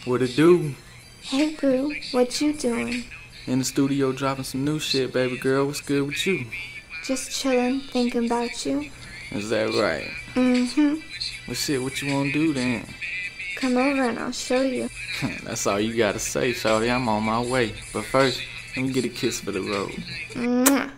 What it do? Hey boo, what you doing? In the studio dropping some new shit, baby girl. What's good with you? Just chillin', thinking about you. Is that right? Well shit, what you wanna do then? Come over and I'll show you. That's all you gotta say, shawty. I'm on my way. But first, let me get a kiss for the road. Mwah.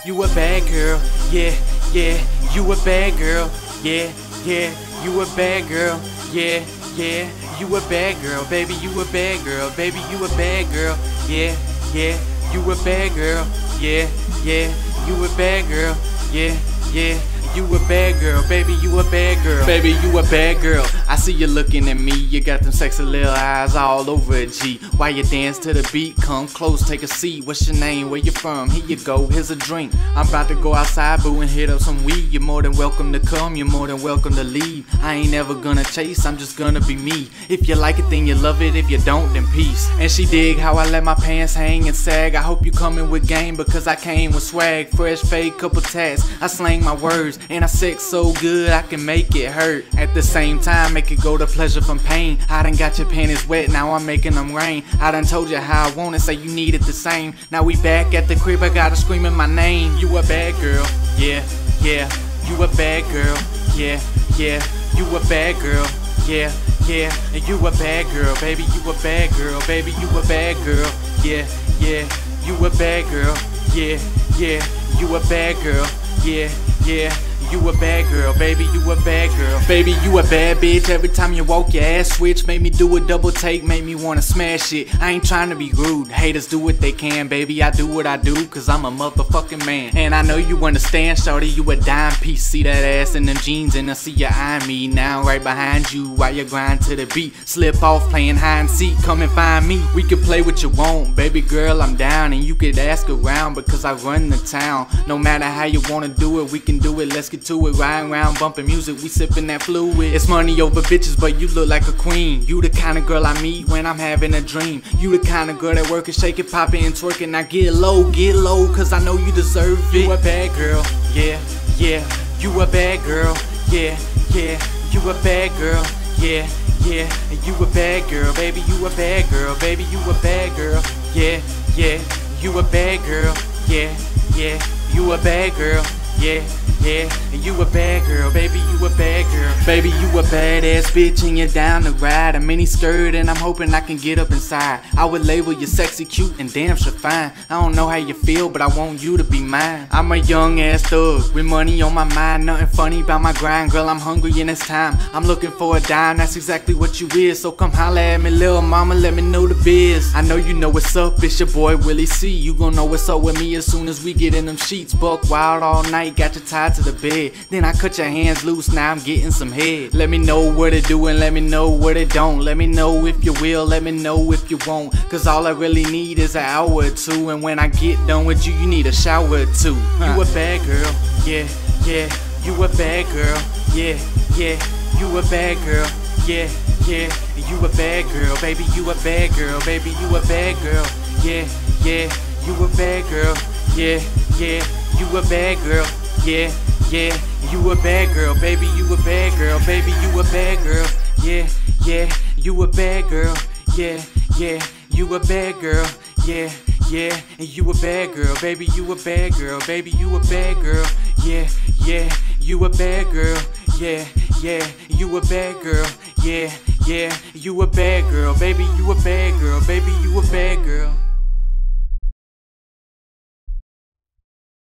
You a bad girl, yeah, yeah. You a bad girl, yeah, yeah. You a bad girl, yeah, yeah. You a bad girl, baby. You a bad girl, baby. You a bad girl, yeah, yeah. You a bad girl, yeah, yeah. You a bad girl, yeah, yeah. You a bad girl, baby, you a bad girl. Baby, you a bad girl. I see you looking at me. You got them sexy little eyes all over a G. Why you dance to the beat? Come close, take a seat. What's your name? Where you from? Here you go, here's a drink. I'm about to go outside, boo, and hit up some weed. You're more than welcome to come, you're more than welcome to leave. I ain't never gonna chase, I'm just gonna be me. If you like it, then you love it. If you don't, then peace. And she dig how I let my pants hang and sag. I hope you coming with game because I came with swag. Fresh fade, couple tats. I slang my words. And I sex so good I can make it hurt. At the same time make it go to pleasure from pain. I done got your panties wet, now I'm making them rain. I done told you how I want it, say you need it the same. Now we back at the crib, I gotta screaming my name. You a bad girl, yeah, yeah. You a bad girl, yeah, yeah. You a bad girl, yeah, yeah. And you a bad girl, baby, you a bad girl, baby, you a bad girl, yeah, yeah. You a bad girl, yeah, yeah. You a bad girl, yeah, yeah. You a bad girl, baby, you a bad girl. Baby, you a bad bitch. Every time you walk, your ass switch. Make me do a double take, make me wanna smash it. I ain't trying to be rude, haters do what they can, baby. I do what I do, cause I'm a motherfucking man. And I know you understand, shorty, you a dime piece. See that ass in them jeans, and I see you eyeing me. Now right behind you, while you grind to the beat. Slip off, playing hide and seek, come and find me. We can play what you want, baby girl, I'm down. And you could ask around, because I run the town. No matter how you wanna do it, we can do it, let's get to it. Riding around bumping music, we sipping that fluid. It's money over bitches, but you look like a queen. You the kind of girl I meet when I'm having a dream. You the kind of girl that work it, shake it, pop it, and twerk it. Now get low, cause I know you deserve it. You a bad girl, yeah, yeah. You a bad girl, yeah, yeah. You a bad girl, yeah, yeah. You a bad girl, baby, you a bad girl, baby, you a bad girl, yeah, yeah. You a bad girl, yeah, yeah. You a bad girl, yeah, yeah. And you a bad girl, baby, you a bad girl. Baby, you a badass bitch and you're down to ride. A mini skirt and I'm hoping I can get up inside. I would label you sexy, cute, and damn sure fine. I don't know how you feel, but I want you to be mine. I'm a young ass thug with money on my mind. Nothing funny about my grind, girl, I'm hungry and it's time. I'm looking for a dime, that's exactly what you is. So come holla at me, little mama, let me know the biz. I know you know what's up, it's your boy Willie C. You gon' know what's up with me as soon as we get in them sheets. Buck wild all night, got you tied to the bed. Then I cut your hands loose, now I'm getting some head. Let me know what it do and let me know what it don't. Let me know if you will, let me know if you won't. Cause all I really need is an hour or two. And when I get done with you, you need a shower or two. You a bad girl, yeah, yeah. You a bad girl, yeah, yeah. You a bad girl, yeah, yeah. You a bad girl, baby, you a bad girl, baby, you a bad girl, yeah, yeah. You a bad girl, yeah, yeah. You a bad girl, yeah, yeah. You a bad girl, baby, you a bad girl, baby, you a bad girl, yeah, yeah. You a bad girl, yeah, yeah. You a bad girl, yeah, yeah. And you a bad girl, baby, you a bad girl, baby, you a bad girl, yeah, yeah. You a bad girl, yeah, yeah. You a bad girl, yeah, yeah. You a bad girl, baby, you a bad girl, baby, you a bad girl.